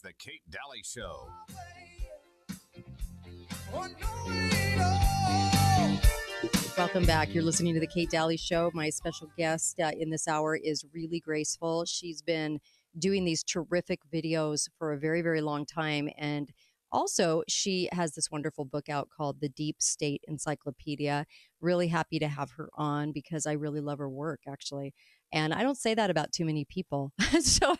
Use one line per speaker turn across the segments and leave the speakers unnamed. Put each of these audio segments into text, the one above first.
The Kate Daly Show.
Welcome back. You're listening to The Kate Daly Show. My special guest in this hour is really Graceful. She's been doing these terrific videos for a very, very long time. And also, she has this wonderful book out called The Deep State Encyclopedia. Really happy to have her on because I really love her work, actually. And I don't say that about too many people. So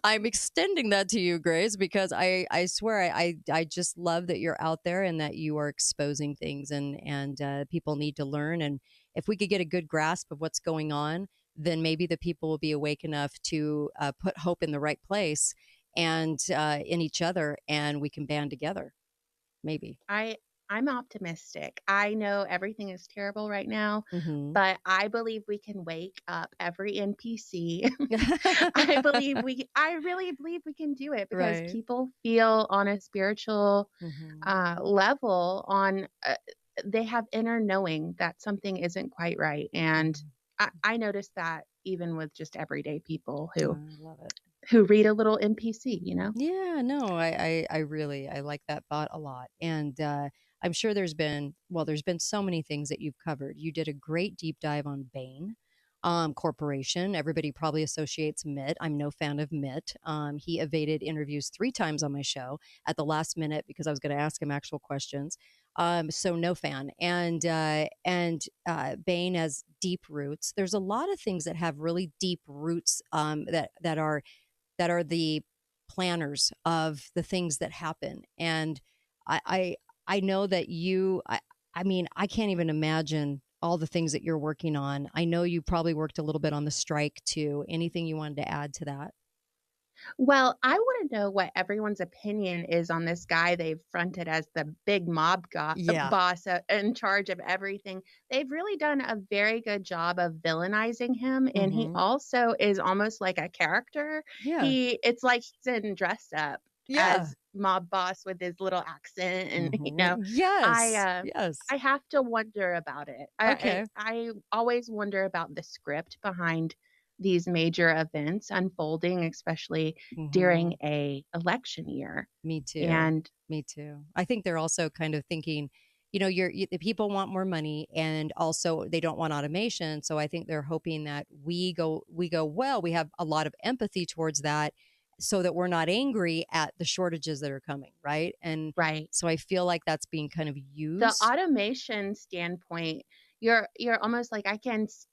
I'm extending that to you, Grace, because I swear I just love that you're out there and that you are exposing things and people need to learn. And if we could get a good grasp of what's going on, then maybe the people will be awake enough to put hope in the right place and in each other, and we can band together. Maybe.
I'm optimistic. I know everything is terrible right now,
Mm-hmm.
but I believe we can wake up every NPC. I really believe we can do it because
Right.
people feel on a spiritual
Mm-hmm.
level they have inner knowing that something isn't quite right. And I noticed that even with just everyday people
I love it.
who read a little NPC,
Yeah, no, I like that thought a lot. And I'm sure there's been so many things that you've covered. You did a great deep dive on Bain Corporation. Everybody probably associates Mitt. I'm no fan of Mitt. He evaded interviews 3 times on my show at the last minute because I was going to ask him actual questions. So no fan. And Bain has deep roots. There's a lot of things that have really deep roots that are the planners of the things that happen. And I know that I mean, I can't even imagine all the things that you're working on. I know you probably worked a little bit on the strike too. Anything you wanted to add to that?
Well, I want to know what everyone's opinion is on this guy they've fronted as the big
Yeah.
boss in charge of everything. They've really done a very good job of villainizing him, and he
Mhm.
also is almost like a character.
Yeah.
It's like he's in dressed up
Yeah.
as mob boss with his little accent, and
Yes. Yes.
I have to wonder about it.
Okay.
I always wonder about the script behind these major events unfolding, especially during
Mhm.
a election year.
Me too.
And
Me too. I think they're also kind of thinking, the people want more money, and also they don't want automation. So I think they're hoping that well, we have a lot of empathy towards that so that we're not angry at the shortages that are coming. Right. And
right,
so I feel like that's being kind of
the
used.
automation standpoint, you're almost like I can see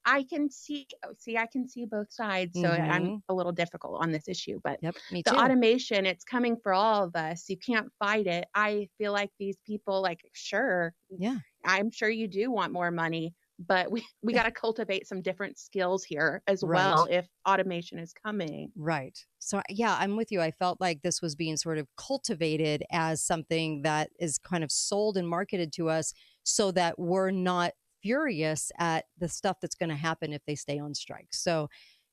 both sides. So I'm
Mm-hmm.
a little difficult on this issue, but
Yep. Me
the
too.
automation, it's coming for all of us. You can't fight it. I feel like these people, like, sure,
Yeah.
I'm sure you do want more money, but we got to cultivate some different skills here as
Right.
well if automation is coming.
Right. So, yeah, I'm with you. I felt like this was being sort of cultivated as something that is kind of sold and marketed to us so that we're not furious at the stuff that's going to happen if they stay on strike. So,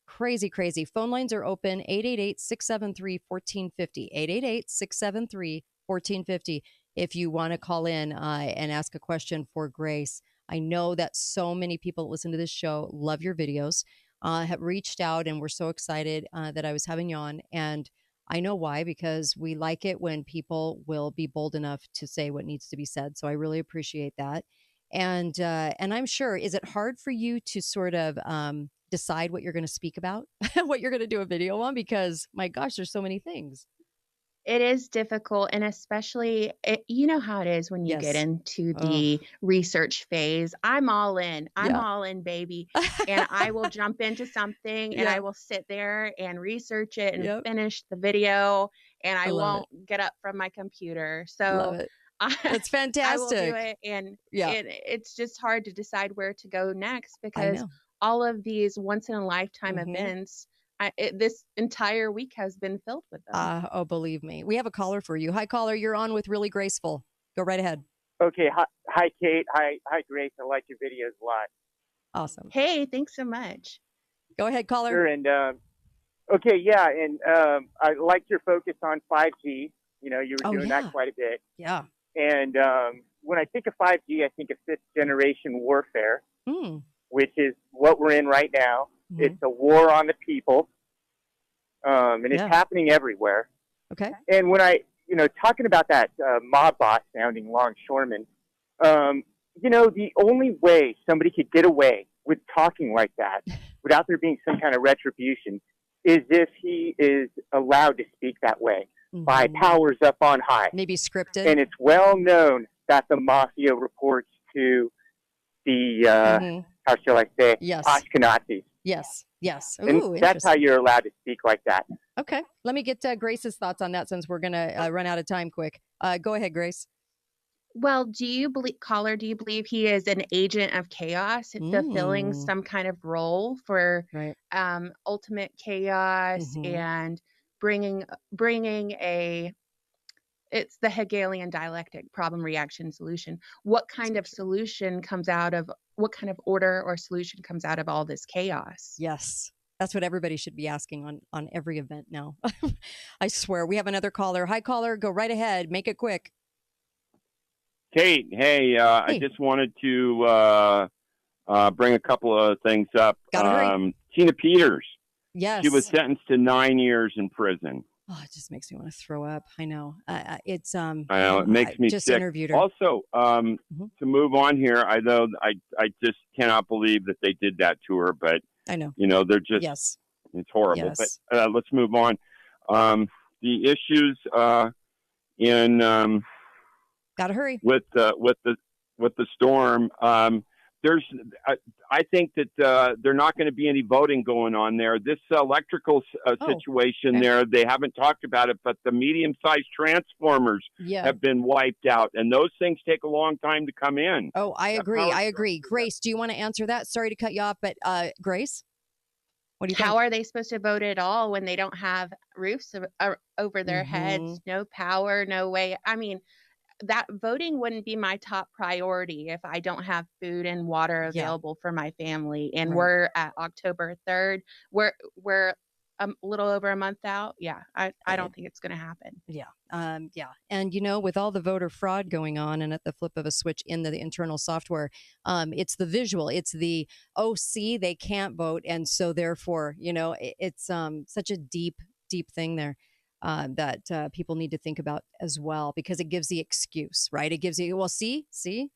crazy, crazy. Phone lines are open 888-673-1450. 888-673-1450 if you want to call in and ask a question for Grace. I know that so many people that listen to this show love your videos. Have reached out, and we're so excited that I was having you on. And I know why, because we like it when people will be bold enough to say what needs to be said. So I really appreciate that. And I'm sure, is it hard for you to sort of decide what you're going to speak about, what you're going to do a video on? Because my gosh, there's so many things.
It is difficult, and especially, you know how it is when you get
Yes.
into
Oh,
the research phase. I'm all in. I'm
yeah.
all in, baby. And I will jump into something and I
Yeah.
will sit there and research it and
Yep.
finish the video, and
I
I
love it.
won't get up from my computer.
Love
So
it.
I,
That's
I will do
fantastic.
it. And
Yeah,
it's just hard to decide where to go next
I
because
know.
all of these once in a lifetime
Hmm.
events, this entire week has been filled with them.
Oh, believe me. We have a caller for you. Hi, caller. You're on with Really Graceful. Go right ahead.
Okay. Hi, Kate. Hi, Grace. I like your videos a lot.
Awesome.
Hey, thanks so much.
Go ahead, caller.
Sure. And okay, yeah. And I liked your focus on 5G. You were doing that quite a bit.
Yeah.
And when I think of 5G, I think of fifth generation warfare, which is what we're in right now. Mm-hmm. It's a war on the people. And it's happening everywhere.
Okay.
And when talking about that mob boss sounding longshoreman, the only way somebody could get away with talking like that without there being some kind of retribution is if he is allowed to speak that way by powers up on high.
Maybe scripted.
And it's well known that the mafia reports to the, how shall I say, Ashkenazis.
Yes. Ooh,
and that's how you're allowed to speak like that.
Okay. Let me get Grace's thoughts on that since we're going to run out of time quick. Go ahead, Grace.
Well, do you believe he is an agent of chaos, fulfilling some kind of role for ultimate chaos and bringing it's the Hegelian dialectic, problem, reaction, solution. What kind of solution comes out of, what kind of order or solution comes out of all this chaos?
Yes. That's what everybody should be asking on every event now. I swear. We have another caller. Hi, caller. Go right ahead. Make it quick.
Kate, hey. I just wanted to bring a couple of things up. Tina Peters.
Yes.
She was sentenced to 9 years in prison.
Oh, it just makes me want to throw up. I know. It's
I know, it makes me
just
sick.
Interviewed her.
Also, to move on here, I know I just cannot believe that they did that to her, but
I know.
They're just it's horrible.
Yes.
But let's move on. The issues in
gotta hurry
with the storm. I think that there not going to be any voting going on there. This electrical situation there, they haven't talked about it, but the medium-sized transformers have been wiped out, and those things take a long time to come in.
Oh, I agree. Grace, do you want to answer that? Sorry to cut you off, but Grace, what do you think?
How are they supposed to vote at all when they don't have roofs over their heads, no power, no way? I mean, that voting wouldn't be my top priority if I don't have food and water available for my family. And we're at October 3rd. We're a little over a month out. Yeah. I don't think it's going to happen.
Yeah. And with all the voter fraud going on and at the flip of a switch in the internal software, it's the visual, it's the, see, they can't vote. And so therefore, it's such a deep thing there. That people need to think about as well, because it gives the excuse, right? It gives you, see.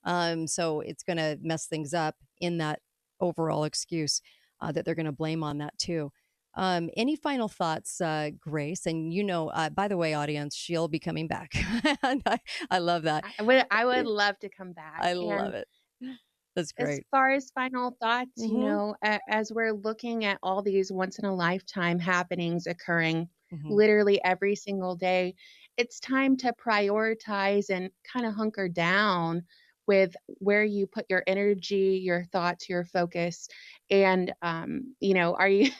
So it's going to mess things up in that overall excuse that they're going to blame on that too. Any final thoughts, Grace? And by the way, audience, she'll be coming back. I love that.
I would love to come back.
I love it. That's great.
As far as final thoughts, as we're looking at all these once in a lifetime happenings occurring literally every single day, it's time to prioritize and kind of hunker down with where you put your energy, your thoughts, your focus. And, are you,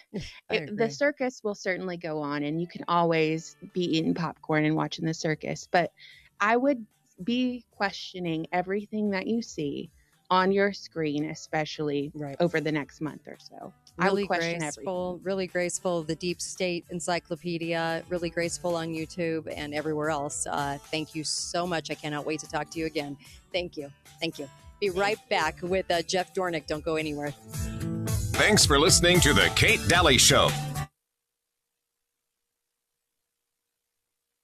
the circus will certainly go on, and you can always be eating popcorn and watching the circus, but I would be questioning everything that you see on your screen, especially over the next month or so.
Really graceful, really graceful. The Deep State Encyclopedia, really graceful on YouTube and everywhere else. Thank you so much. I cannot wait to talk to you again. Thank you. Be right back with Jeff Dornick. Don't go anywhere.
Thanks for listening to The Kate Daly Show.